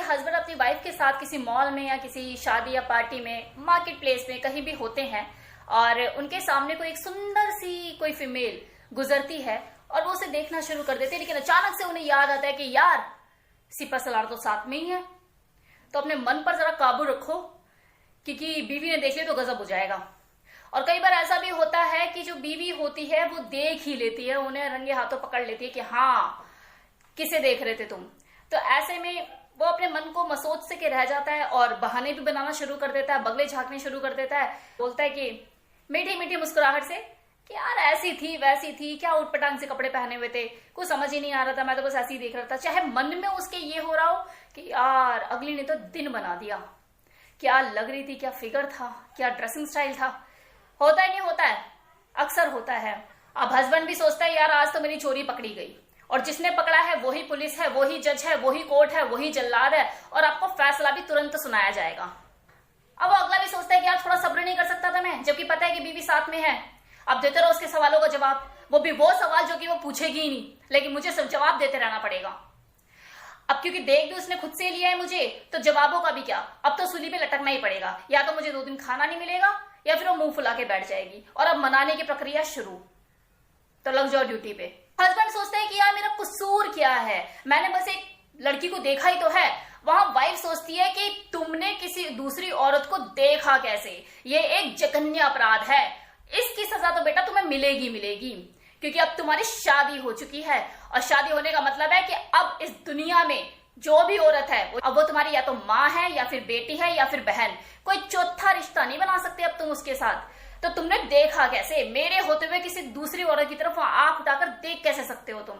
Husband अपनी wife के साथ किसी मॉल में या किसी शादी या पार्टी में, मार्केट प्लेस में कहीं भी होते हैं और उनके सामने कोई एक सुंदर सी कोई फीमेल गुजरती है और वो उसे देखना शुरू कर देते हैं, लेकिन अचानक से उन्हें याद आता है कि यार सिपा सलार तो साथ में ही है। तो अपने मन पर जरा काबू रखो, क्योंकि बीवी ने देख लिया तो गजब हो जाएगा। और कई बार ऐसा भी होता है कि जो बीवी होती है वो देख ही लेती है, उन्हें रंगे हाथों पकड़ लेती है कि हाँ किसे देख रहे थे तुम। तो ऐसे में वो अपने मन को मसोच से के रह जाता है और बहाने भी बनाना शुरू कर देता है, बगले झांकने शुरू कर देता है। बोलता है कि मीठी मीठी मुस्कुराहट से कि यार ऐसी थी वैसी थी, क्या उटपटांग से कपड़े पहने हुए थे, कुछ समझ ही नहीं आ रहा था, मैं तो बस ऐसे ही देख रहा था। चाहे मन में उसके ये हो रहा हो कि यार अगली ने तो दिन बना दिया, क्या लग रही थी, क्या फिगर था, क्या ड्रेसिंग स्टाइल था। होता ही नहीं होता है, अक्सर होता है। अब हस्बैंड भी सोचता है यार आज तो मेरी चोरी पकड़ी गई, और जिसने पकड़ा है वही पुलिस है, वही जज है, वही कोर्ट है, वही जल्लाद है, और आपको फैसला भी तुरंत सुनाया जाएगा। अब वो अगला भी सोचता है कि यार थोड़ा सब्र नहीं कर सकता था मैं, जबकि पता है कि बीवी साथ में है। अब देते रहो उसके सवालों का जवाब, वो भी वो सवाल जो कि वो पूछेगी ही नहीं, लेकिन मुझे सब जवाब देते रहना पड़ेगा। अब क्योंकि देख भी उसने खुद से लिया है मुझे, तो जवाबों का भी क्या, अब तो सूली पे लटकना ही पड़ेगा। या तो मुझे 2 दिन खाना नहीं मिलेगा या फिर वो मुंह फुला के बैठ जाएगी, और अब मनाने की प्रक्रिया शुरू। तो लग जाओ ड्यूटी पे। हस्बैंड सोचता है कि यार मेरा कसूर क्या है, मैंने बस एक लड़की को देखा ही तो है। वहां वाइफ सोचती है कि तुमने किसी दूसरी औरत को देखा कैसे, ये एक जघन्य अपराध है, इसकी सजा तो बेटा तुम्हें मिलेगी मिलेगी, क्योंकि अब तुम्हारी शादी हो चुकी है। और शादी होने का मतलब है कि अब इस दुनिया में जो भी औरत है अब वो तुम्हारी या तो माँ है या फिर बेटी है या फिर बहन, कोई चौथा रिश्ता नहीं बना सकते अब तुम उसके साथ। तो तुमने देखा कैसे, मेरे होते हुए किसी दूसरी औरत की तरफ आंख उठाकर देख कैसे सकते हो तुम।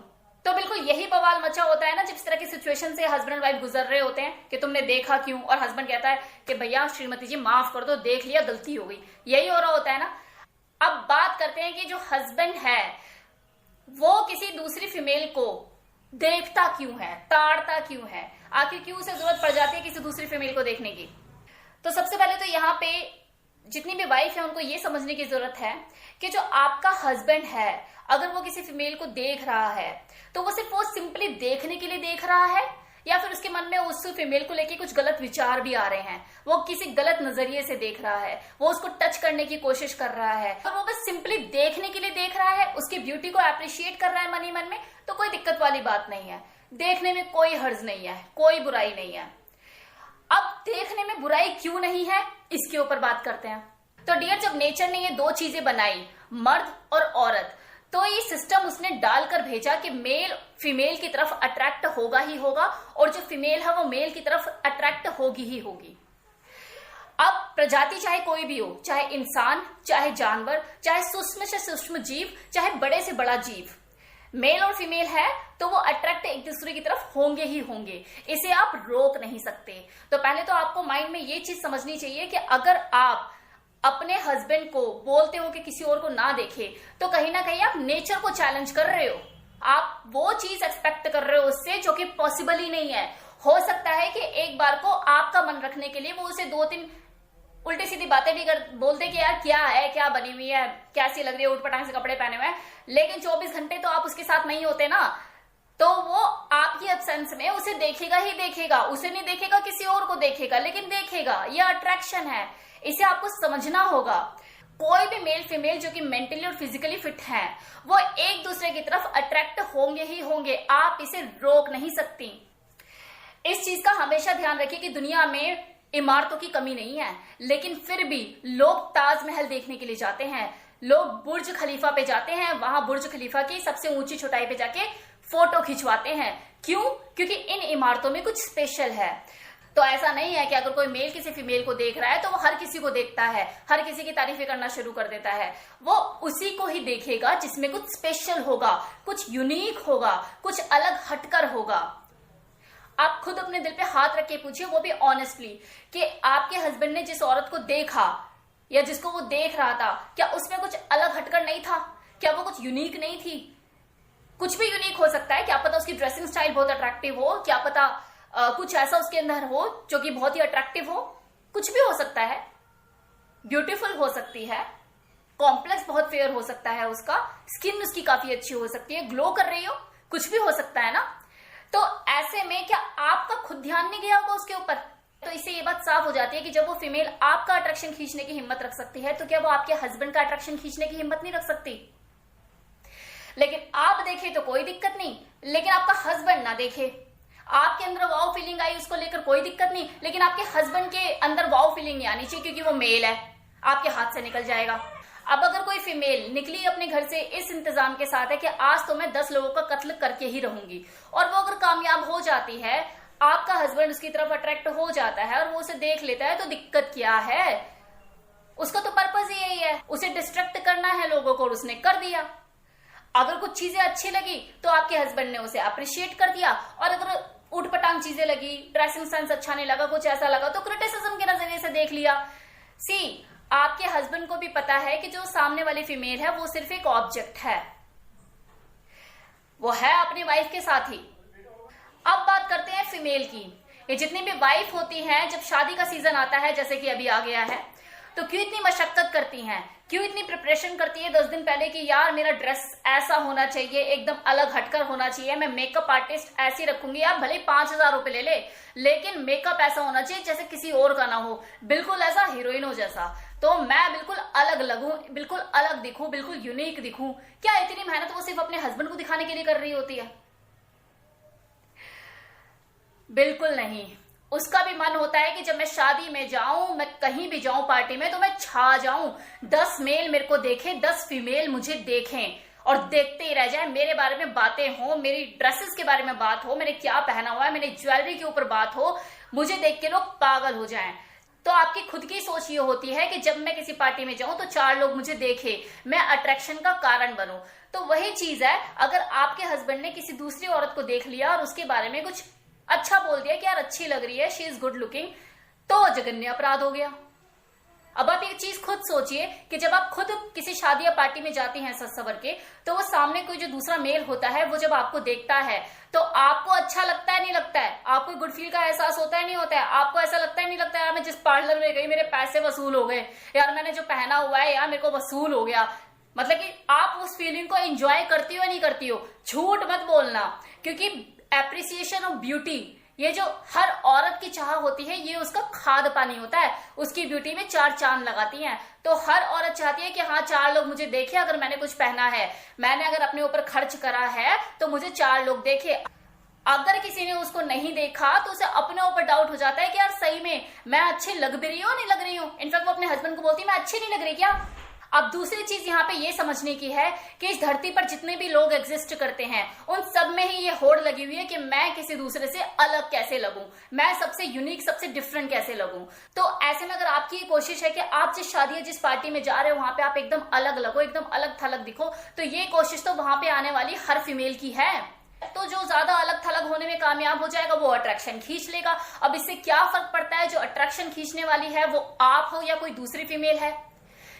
तो बिल्कुल यही बवाल मचा होता है ना जिस तरह की सिचुएशन से हस्बैंड वाइफ गुजर रहे होते हैं कि तुमने देखा क्यों, और हस्बैंड कहता है कि भैया श्रीमती जी माफ कर दो, देख लिया, गलती हो गई। यही हो रहा होता है ना। अब बात करते हैं कि जो हस्बैंड है वो किसी दूसरी फीमेल को देखता क्यों है, ताड़ता क्यों है, आखिर क्यों उसे जरूरत पड़ जाती है किसी दूसरी फीमेल को देखने की। तो सबसे पहले तो यहाँ पे जितनी भी वाइफ है उनको ये समझने की जरूरत है कि जो आपका हस्बैंड है अगर वो किसी फीमेल को देख रहा है तो वो सिर्फ वो सिंपली देखने के लिए देख रहा है, या फिर उसके मन में उस फीमेल को लेके कुछ गलत विचार भी आ रहे हैं, वो किसी गलत नजरिए से देख रहा है, वो उसको टच करने की कोशिश कर रहा है, और वो बस सिंपली देखने के लिए देख रहा है, उसकी ब्यूटी को अप्रिशिएट कर रहा है मन ही मन में, तो कोई दिक्कत वाली बात नहीं है। देखने में कोई हर्ज नहीं है, कोई बुराई नहीं है। अब देखने में बुराई क्यों नहीं है इसके ऊपर बात करते हैं। तो डियर, जब नेचर ने ये 2 चीजें बनाई, मर्द और औरत, तो ये सिस्टम उसने डालकर भेजा कि मेल फीमेल की तरफ अट्रैक्ट होगा ही होगा, और जो फीमेल है वो मेल की तरफ अट्रैक्ट होगी ही होगी। अब प्रजाति चाहे कोई भी हो, चाहे इंसान, चाहे जानवर, चाहे सूक्ष्म से सूक्ष्म जीव, चाहे बड़े से बड़ा जीव, मेल और फीमेल है तो वो अट्रैक्ट एक दूसरे की तरफ होंगे ही होंगे, इसे आप रोक नहीं सकते। तो पहले तो आपको माइंड में ये चीज समझनी चाहिए कि अगर आप अपने हस्बैंड को बोलते हो कि किसी और को ना देखे, तो कहीं ना कहीं आप नेचर को चैलेंज कर रहे हो, आप वो चीज एक्सपेक्ट कर रहे हो उससे जो कि पॉसिबल ही नहीं है। हो सकता है कि एक बार को आपका मन रखने के लिए वो उसे 2-3 उल्टी सीधी बातें भी बोलते कि यार क्या है, क्या बनी हुई है, कैसी लग रही है, उटपटांग से कपड़े पहने हुए हैं, लेकिन 24 घंटे तो आप उसके साथ नहीं होते ना, तो वो आपकी एब्सेंस में उसे देखेगा ही देखेगा, उसे नहीं देखेगा किसी और को देखेगा, लेकिन देखेगा। ये अट्रैक्शन है, इसे आपको समझना होगा। कोई भी मेल फीमेल जो कि मेंटली और फिजिकली फिट हैं, वो एक दूसरे की तरफ अट्रैक्ट होंगे ही होंगे, आप इसे रोक नहीं सकती। इस चीज का हमेशा ध्यान रखिए कि दुनिया में इमारतों की कमी नहीं है, लेकिन फिर भी लोग ताजमहल देखने के लिए जाते हैं, लोग बुर्ज खलीफा पे जाते हैं, वहां बुर्ज खलीफा की सबसे ऊंची चौड़ाई पे जाके फोटो खिंचवाते हैं। क्यों? क्योंकि इन इमारतों में कुछ स्पेशल है। तो ऐसा नहीं है कि अगर कोई मेल किसी फीमेल को देख रहा है तो वो हर किसी को देखता है, हर किसी की तारीफें करना शुरू कर देता है। वो उसी को ही देखेगा जिसमें कुछ स्पेशल होगा, कुछ यूनिक होगा, कुछ अलग हटकर होगा। आप खुद अपने दिल पे हाथ रख के पूछिए, वो भी ऑनेस्टली, कि आपके हस्बैंड ने जिस औरत को देखा या जिसको वो देख रहा था, क्या उसमें कुछ अलग हटकर नहीं था? क्या वो कुछ यूनिक नहीं थी? कुछ भी यूनिक हो सकता है, क्या पता उसकी ड्रेसिंग स्टाइल बहुत अट्रैक्टिव हो, क्या पता कुछ ऐसा उसके अंदर हो जो कि बहुत ही अट्रैक्टिव हो, कुछ भी हो सकता है। ब्यूटीफुल हो सकती है, कॉम्प्लेक्स बहुत फेयर हो सकता है, उसका स्किन उसकी काफी अच्छी हो सकती है, ग्लो कर रही हो, कुछ भी हो सकता है ना। तो ऐसे में क्या आपका खुद ध्यान नहीं गया होगा उसके ऊपर। तो इससे ये बात साफ हो जाती है कि जब वो फीमेल आपका अट्रैक्शन खींचने की हिम्मत रख सकती है, तो क्या वो आपके हस्बैंड का अट्रैक्शन खींचने की हिम्मत नहीं रख सकती? लेकिन आप देखे तो कोई दिक्कत नहीं, लेकिन आपका हस्बैंड ना देखे। आपके अंदर वाव फीलिंग आई उसको लेकर कोई दिक्कत नहीं, लेकिन आपके हस्बैंड के अंदर वाव फीलिंग नहीं आनी चाहिए क्योंकि वो मेल है, आपके हाथ से निकल जाएगा। अब अगर कोई फीमेल निकली अपने घर से इस इंतजाम के साथ है कि आज तो मैं 10 लोगों का कत्ल करके ही रहूंगी, और वो अगर कामयाब हो जाती है, आपका हस्बैंड उसकी तरफ अट्रैक्ट हो जाता है और वो उसे देख लेता है, तो दिक्कत क्या है? उसका तो पर्पज ही यही है, उसे डिस्ट्रैक्ट करना है लोगों को, और उसने कर दिया। अगर कुछ चीजें अच्छी लगी तो आपके हस्बैंड ने उसे अप्रिशिएट कर दिया, और अगर उठपटांग चीजें लगी, ड्रेसिंग सेंस अच्छा नहीं लगा, कुछ ऐसा लगा, तो क्रिटिसिज्म के नजरिए से देख लिया। सी, आपके हस्बैंड को भी पता है कि जो सामने वाली फीमेल है वो सिर्फ एक ऑब्जेक्ट है, वो है अपनी वाइफ के साथ ही। अब बात करते हैं फीमेल की। ये जितनी भी वाइफ होती हैं, जब शादी का सीजन आता है, जैसे कि अभी आ गया है, तो क्यों इतनी मशक्कत करती हैं, क्यों इतनी प्रिपरेशन करती है 10 दिन पहले कि यार मेरा ड्रेस ऐसा होना चाहिए, एकदम अलग हटकर होना चाहिए, मैं मेकअप आर्टिस्ट ऐसी रखूंगी, आप भले 5,000 रुपए ले ले, लेकिन मेकअप ऐसा होना चाहिए जैसे किसी और का ना हो, बिल्कुल ऐसा हीरोइनों जैसा, तो मैं बिल्कुल अलग लगूं, बिल्कुल अलग दिखूं, बिल्कुल यूनिक दिखूं। क्या इतनी मेहनत वो सिर्फ अपने हस्बैंड को दिखाने के लिए कर रही होती है? बिल्कुल नहीं। उसका भी मन होता है कि जब मैं शादी में जाऊं, मैं कहीं भी जाऊं पार्टी में, तो मैं छा जाऊं, 10 मेल मेरे को देखें, 10 फीमेल मुझे देखें और देखते ही रह जाए, मेरे बारे में बातें हो, मेरी ड्रेसेस के बारे में बात हो, मैंने क्या पहना हुआ है, मेरी ज्वेलरी के ऊपर बात हो, मुझे देख के लोग पागल हो जाएं। तो आपकी खुद की सोच ये होती है कि जब मैं किसी पार्टी में जाऊं तो 4 लोग मुझे देखें, मैं अट्रैक्शन का कारण बनूं। तो वही चीज है, अगर आपके हस्बैंड ने किसी दूसरी औरत को देख लिया और उसके बारे में कुछ अच्छा बोल दिया कि यार अच्छी लग रही है, शी इज गुड लुकिंग, तो जघन्य अपराध हो गया। अब आप एक चीज खुद सोचिए कि जब आप खुद किसी शादी या पार्टी में जाती हैं सज सवर के, तो वो सामने कोई जो दूसरा मेल होता है, वो जब आपको देखता है तो आपको अच्छा लगता है नहीं लगता है? आपको गुड फील का एहसास होता है नहीं होता है? आपको ऐसा लगता है नहीं लगता है यार मैं जिस पार्लर में गई मेरे पैसे वसूल हो गए, यार मैंने जो पहना हुआ है यार मेरे को वसूल हो गया? मतलब कि आप उस फीलिंग को एंजॉय करती हो या नहीं करती हो? झूठ मत बोलना, क्योंकि एप्रिसिएशन ऑफ ब्यूटी, ये जो हर औरत की चाह होती है, ये उसका खाद पानी होता है, उसकी ब्यूटी में 4 चांद लगाती हैं। तो हर औरत चाहती है कि हाँ 4 लोग मुझे देखे, अगर मैंने कुछ पहना है, मैंने अगर अपने ऊपर खर्च करा है, तो मुझे 4 लोग देखे। अगर किसी ने उसको नहीं देखा तो उसे अपने ऊपर डाउट हो जाता है कि यार सही में मैं अच्छी लग भी रही हूँ नहीं लग रही हूँ। इनफैक्ट वो अपने हस्बैंड को बोलती है मैं अच्छी नहीं लग रही क्या? अब दूसरी चीज यहाँ पे ये समझने की है कि इस धरती पर जितने भी लोग एग्जिस्ट करते हैं, उन सब में ही ये होड़ लगी हुई है कि मैं किसी दूसरे से अलग कैसे लगूं, मैं सबसे यूनिक, सबसे डिफरेंट कैसे लगूं। तो ऐसे में अगर आपकी ये कोशिश है कि आप जिस शादी या जिस पार्टी में जा रहे हो वहां पे आप एकदम अलग लगो, एकदम अलग थलग दिखो, तो ये कोशिश तो वहां पे आने वाली हर फीमेल की है। तो जो ज्यादा अलग थलग होने में कामयाब हो जाएगा वो अट्रैक्शन खींच लेगा। अब इससे क्या फर्क पड़ता है जो अट्रैक्शन खींचने वाली है वो आप हो या कोई दूसरी फीमेल है?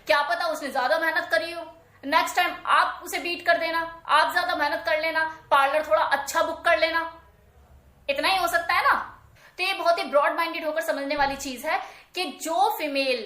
क्या पता उसने ज्यादा मेहनत करी हो, नेक्स्ट टाइम आप उसे बीट कर देना, आप ज्यादा मेहनत कर लेना, पार्लर थोड़ा अच्छा बुक कर लेना, इतना ही हो सकता है ना। तो ये बहुत ही ब्रॉड माइंडेड होकर समझने वाली चीज है कि जो फीमेल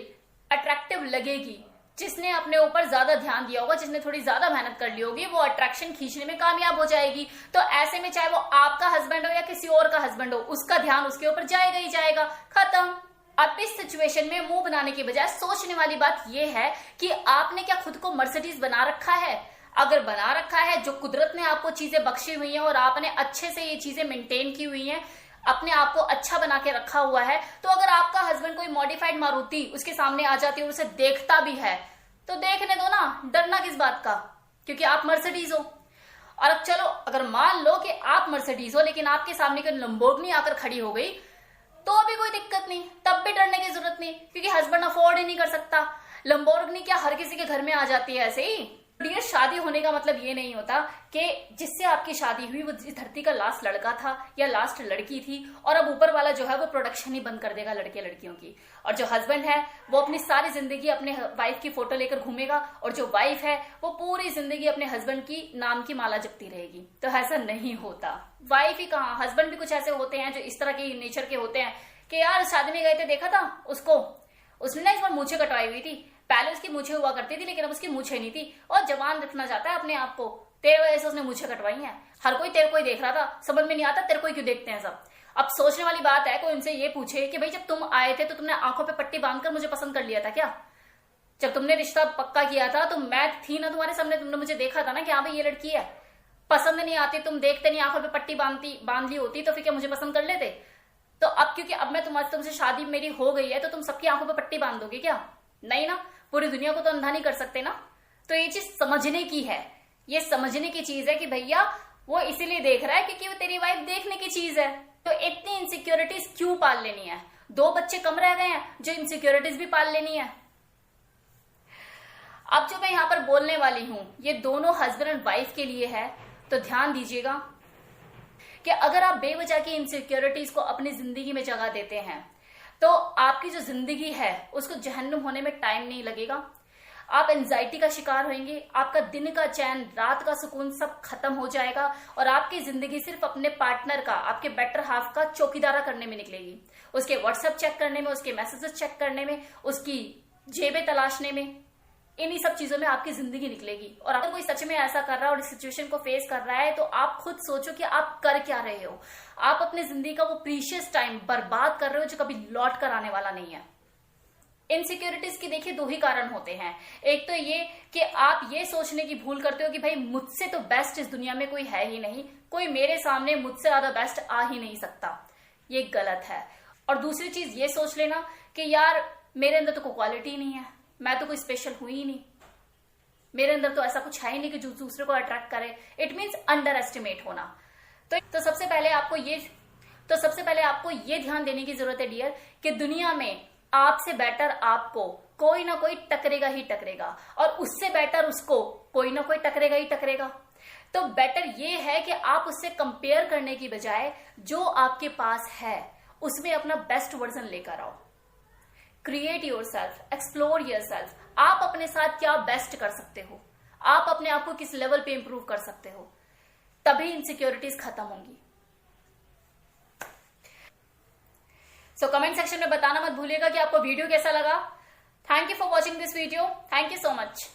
अट्रैक्टिव लगेगी, जिसने अपने ऊपर ज्यादा ध्यान दिया होगा, जिसने थोड़ी ज्यादा मेहनत कर ली होगी, वो अट्रैक्शन खींचने में कामयाब हो जाएगी। तो ऐसे में चाहे वो आपका हस्बैंड हो या किसी और का हस्बैंड हो, उसका ध्यान उसके ऊपर जाएगा ही जाएगा, खत्म। अब इस सिचुएशन में मुंह बनाने की बजाय सोचने वाली बात यह है कि आपने क्या खुद को मर्सिडीज बना रखा है? अगर बना रखा है, जो कुदरत ने आपको चीजें बख्शी हुई हैं और आपने अच्छे से ये चीजें मेंटेन की हुई हैं, अपने आप को अच्छा बना के रखा हुआ है, तो अगर आपका हस्बैंड कोई मॉडिफाइड मारुति उसके सामने आ जाती है और उसे देखता भी है, तो देखने दो ना, डरना किस बात का, क्योंकि आप मर्सिडीज हो। और अब चलो अगर मान लो कि आप मर्सिडीज हो लेकिन आपके सामने कोई लंबोर्गिनी आकर खड़ी हो गई, तो भी कोई दिक्कत नहीं, तब भी डरने की जरूरत नहीं, क्योंकि हस्बैंड अफोर्ड ही नहीं कर सकता। लंबोर्गिनी क्या हर किसी के घर में आ जाती है ऐसे ही? डियर, शादी होने का मतलब ये नहीं होता कि जिससे आपकी शादी हुई वो इस धरती का लास्ट लड़का था या लास्ट लड़की थी और अब ऊपर वाला जो है वो प्रोडक्शन ही बंद कर देगा लड़के लड़कियों की, और जो हस्बैंड है वो अपनी सारी जिंदगी अपने वाइफ की फोटो लेकर घूमेगा, और जो वाइफ है वो पूरी जिंदगी अपने हस्बैंड की नाम की माला जपती रहेगी। तो ऐसा नहीं होता। वाइफ ही कहाँ, हस्बैंड भी कुछ ऐसे होते हैं जो इस तरह के नेचर के होते हैं कि यार शादी में गए थे, देखा था उसको, उसने ना इस बार मूछें कटवाई हुई थी, पहले उसकी मूछें हुआ करती थी लेकिन अब उसकी मूछें नहीं थी, और जवान रखना चाहता है अपने आप को, तेरे वजह से उसने मुझे कटवाई है। हर कोई तेरे को ही देख रहा था, समझ में नहीं आता तेरे को ही क्यों देखते हैं सब। अब सोचने वाली बात है, कोई उनसे ये पूछे कि भाई जब तुम आए थे तो तुमने आंखों पे पट्टी बांधकर मुझे पसंद कर लिया था क्या? जब तुमने रिश्ता पक्का किया था तो मैं थी ना तुम्हारे सामने, तुमने मुझे देखा था ना कि हाँ भाई ये लड़की है। पसंद नहीं आती, तुम देखते नहीं, आंखों पे पट्टी बांध ली होती तो फिर क्या मुझे पसंद कर लेते? तो अब क्योंकि अब मैं तुमसे शादी मेरी हो गई है तो तुम सबकी आंखों पे पट्टी बांध दोगे क्या? नहीं ना, पूरी दुनिया को तो अंधा नहीं कर सकते ना। तो ये चीज समझने की है, ये समझने की चीज है कि भैया वो इसीलिए देख रहा है क्योंकि वो तेरी वाइफ देखने की चीज है। तो इतनी इनसिक्योरिटीज क्यों पाल लेनी है? 2 बच्चे कम रह गए हैं जो इनसिक्योरिटीज भी पाल लेनी है। अब जो मैं यहां पर बोलने वाली हूं ये दोनों हस्बैंड एंड वाइफ के लिए है। तो ध्यान दीजिएगा कि अगर आप बेवजह की इनसिक्योरिटीज को अपनी जिंदगी में जगह देते हैं तो आपकी जो जिंदगी है उसको जहन्नुम होने में टाइम नहीं लगेगा। आप एंजाइटी का शिकार होंगे, आपका दिन का चैन, रात का सुकून सब खत्म हो जाएगा और आपकी जिंदगी सिर्फ अपने पार्टनर का, आपके बेटर हाफ का चौकीदारा करने में निकलेगी। उसके व्हाट्सएप चेक करने में, उसके मैसेजेस चेक करने में, उसकी जेबें तलाशने में, इन्हीं सब चीजों में आपकी जिंदगी निकलेगी। और अगर कोई सच में ऐसा कर रहा है और इस सिचुएशन को फेस कर रहा है तो आप खुद सोचो कि आप कर क्या रहे हो। आप अपनी जिंदगी का वो प्रीशियस टाइम बर्बाद कर रहे हो जो कभी लौट कर आने वाला नहीं है। इनसिक्योरिटीज की देखिए 2 ही कारण होते हैं। एक तो ये कि आप ये सोचने की भूल करते हो कि भाई मुझसे तो बेस्ट इस दुनिया में कोई है ही नहीं, कोई मेरे सामने मुझसे ज्यादा बेस्ट आ ही नहीं सकता। ये गलत है। और दूसरी चीज ये सोच लेना कि यार मेरे अंदर तो कोई क्वालिटी नहीं है, मैं तो कोई स्पेशल हुई ही नहीं, मेरे अंदर तो ऐसा कुछ है ही नहीं कि जो दूसरे को अट्रैक्ट करे। इट मीन्स अंडर एस्टिमेट होना। तो सबसे पहले आपको ये ध्यान देने की जरूरत है डियर कि दुनिया में आपसे बेटर आपको कोई ना कोई टकरेगा ही टकरेगा और उससे बेटर उसको कोई ना कोई टकरेगा ही टकरेगा। तो बेटर ये है कि आप उससे कंपेयर करने की बजाय जो आपके पास है उसमें अपना बेस्ट वर्जन लेकर आओ। Create your self, explore your self. आप अपने साथ क्या बेस्ट कर सकते हो, आप अपने आप को किस लेवल पे इंप्रूव कर सकते हो, तभी इनसिक्योरिटीज खत्म होंगी। सो कमेंट सेक्शन में बताना मत भूलिएगा कि आपको वीडियो कैसा लगा। Thank you for watching this video. Thank you so much.